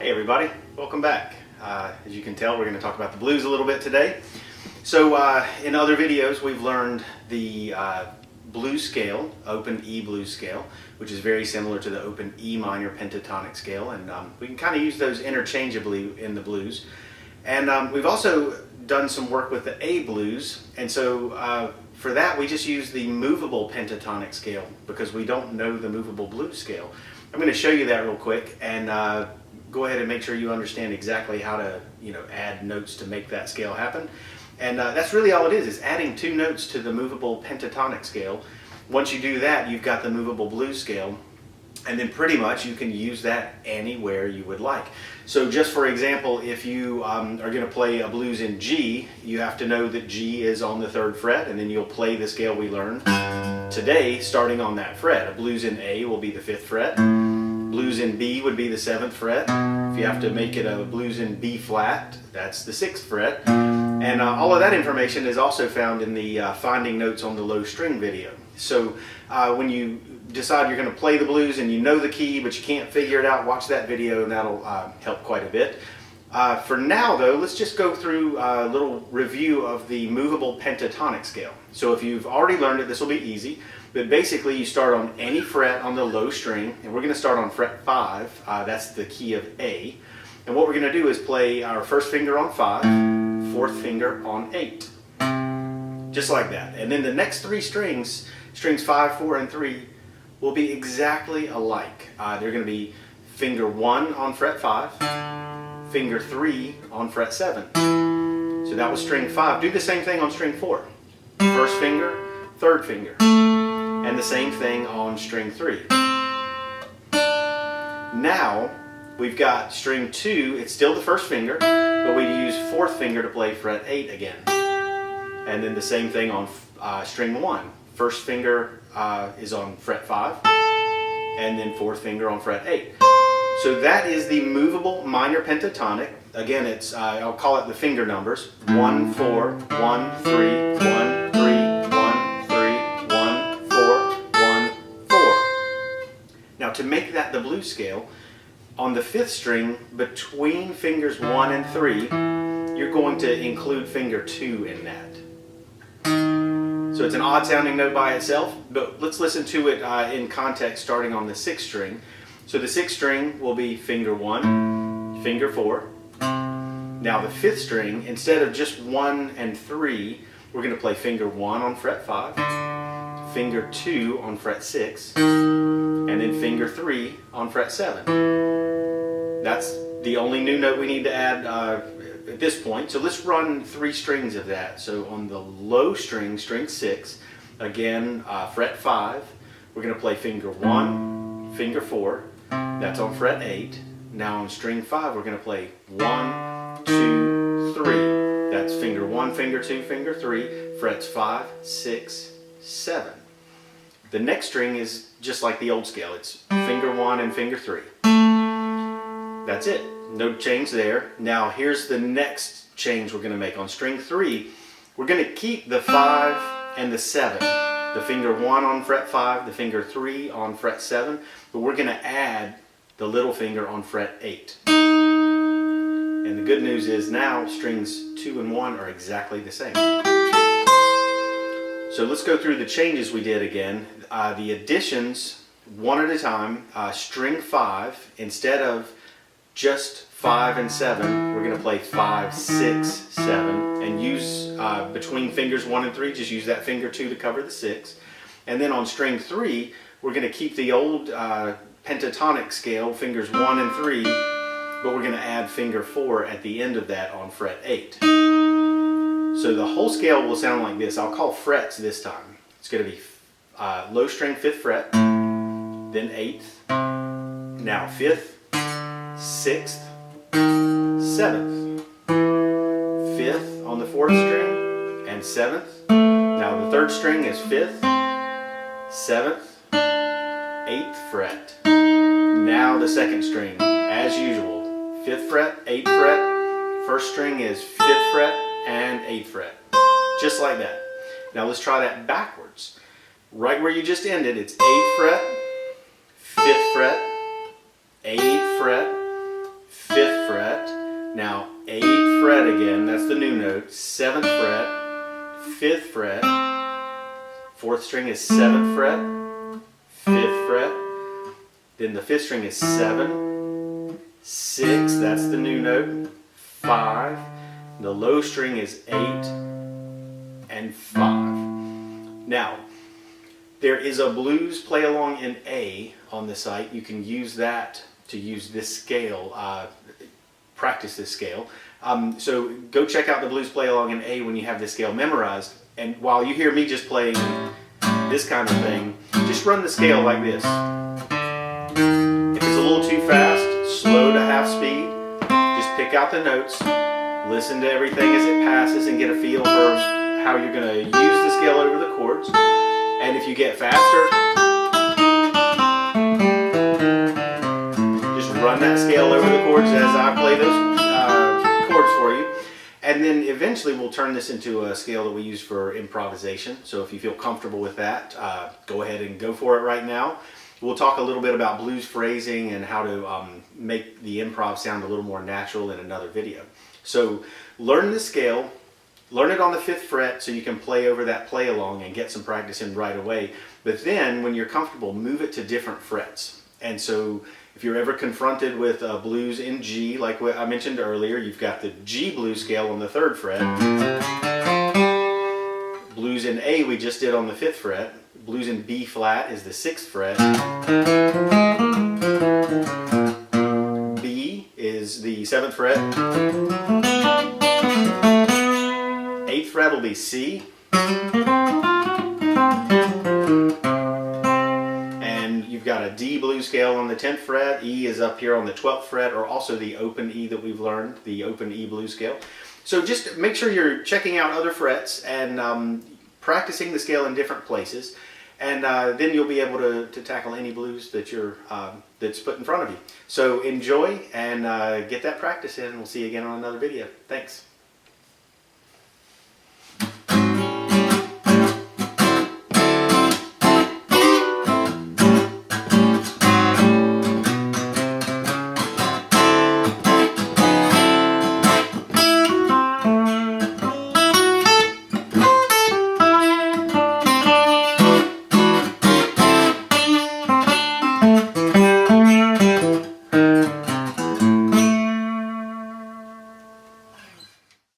Hey everybody, welcome back. As you can tell, we're going to talk about the blues a little bit today. So in other videos we've learned the blues scale, open E blues scale, which is very similar to the open E minor pentatonic scale, and we can kind of use those interchangeably in the blues. And we've also done some work with the A blues, and so for that we just use the movable pentatonic scale because we don't know the movable blues scale. I'm going to show you that real quick and go ahead and make sure you understand exactly how to add notes to make that scale happen. And that's really all it is adding 2 notes to the movable pentatonic scale. Once you do that, you've got the movable blues scale, and then pretty much you can use that anywhere you would like. So just for example, if you are going to play a blues in G, you have to know that G is on the 3rd fret, and then you'll play the scale we learned today starting on that fret. A blues in A will be the 5th fret. Blues in B would be the 7th fret. If you have to make it a blues in B flat, that's the 6th fret. And all of that information is also found in the Finding Notes on the Low String video. So when you decide you're going to play the blues and you know the key but you can't figure it out, watch that video and that'll help quite a bit. For now though, let's just go through a little review of the movable pentatonic scale. So if you've already learned it, this will be easy. But basically you start on any fret on the low string, and we're going to start on fret 5, that's the key of A. And what we're going to do is play our 1st finger on 5, 4th finger on 8. Just like that. And then the next 3 strings, strings 5, 4, and 3, will be exactly alike. They're going to be finger 1 on fret 5, finger 3 on fret 7. So that was string 5. Do the same thing on string 4. 1st finger, 3rd finger. And the same thing on string 3. Now we've got string 2, it's still the 1st finger, but we use 4th finger to play fret 8 again. And then the same thing on string 1. 1st finger is on fret 5, and then 4th finger on fret 8. So that is the movable minor pentatonic. Again, it's I'll call it the finger numbers: 1, 4, 1, 3, 1, 3. Now to make that the blues scale, on the 5th string, between fingers 1 and 3, you're going to include finger 2 in that. So it's an odd sounding note by itself, but let's listen to it in context starting on the 6th string. So the 6th string will be finger 1, finger 4. Now the 5th string, instead of just 1 and 3, we're going to play finger 1 on fret 5, finger 2 on fret 6, and then finger 3 on fret 7. That's the only new note we need to add at this point. So let's run 3 strings of that. So on the low string, string 6, again fret 5, we're going to play finger 1, finger 4, that's on fret 8. Now on string 5 we're going to play 1, 2, 3, that's finger 1, finger 2, finger 3, frets 5, 6, 7. The next string is just like the old scale. It's finger 1 and finger 3. That's it. No change there. Now here's the next change we're going to make. On string 3, we're going to keep the 5 and the 7. The finger 1 on fret 5, the finger 3 on fret 7, but we're going to add the little finger on fret 8. And the good news is now strings 2 and 1 are exactly the same. So let's go through the changes we did again. The additions, one at a time. String 5, instead of just 5 and 7, we're going to play 5, 6, 7, and use between fingers 1 and 3, just use that finger 2 to cover the 6. And then on string 3, we're going to keep the old pentatonic scale, fingers 1 and 3, but we're going to add finger 4 at the end of that on fret 8. So the whole scale will sound like this. I'll call frets this time. It's going to be low string 5th fret, then 8th, now 5th, 6th, 7th, 5th on the 4th string, and 7th. Now the 3rd string is 5th, 7th, 8th fret. Now the 2nd string, as usual, 5th fret, 8th fret, 1st string is 5th fret and 8th fret. Just like that. Now let's try that backwards. Right where you just ended, it's 8th fret, 5th fret, 8th fret, 5th Now 8th fret again, that's the new note, 7th fret, 5th fret, 4th string is 7th fret, 5th fret, then the 5th string is 7, 6, that's the new note, 5, the low string is 8, and 5. Now, there is a blues play along in A on the site. You can use that to use this scale, practice this scale. So go check out the blues play along in A when you have this scale memorized. And while you hear me just playing this kind of thing, just run the scale like this. If it's a little too fast, slow to half speed, just pick out the notes, listen to everything as it passes and get a feel for how you're going to use the scale over the chords. And if you get faster, just run that scale over the chords as I play those chords for you. And then eventually we'll turn this into a scale that we use for improvisation. So if you feel comfortable with that, go ahead and go for it right now. We'll talk a little bit about blues phrasing and how to make the improv sound a little more natural in another video. So learn the scale, learn it on the 5th fret so you can play over that play along and get some practice in right away. But then when you're comfortable, move it to different frets. And so if you're ever confronted with blues in G, like what I mentioned earlier, you've got the G blues scale on the 3rd fret. Blues in A we just did on the 5th fret. Blues in B flat is the 6th fret. B is the 7th fret. 8th fret will be C. And you've got a D blues scale on the 10th fret. E is up here on the 12th fret, or also the open E that we've learned, the open E blues scale. So just make sure you're checking out other frets and practicing the scale in different places. And then you'll be able to tackle any blues that that's put in front of you. So enjoy and get that practice in, and we'll see you again on another video. Thanks.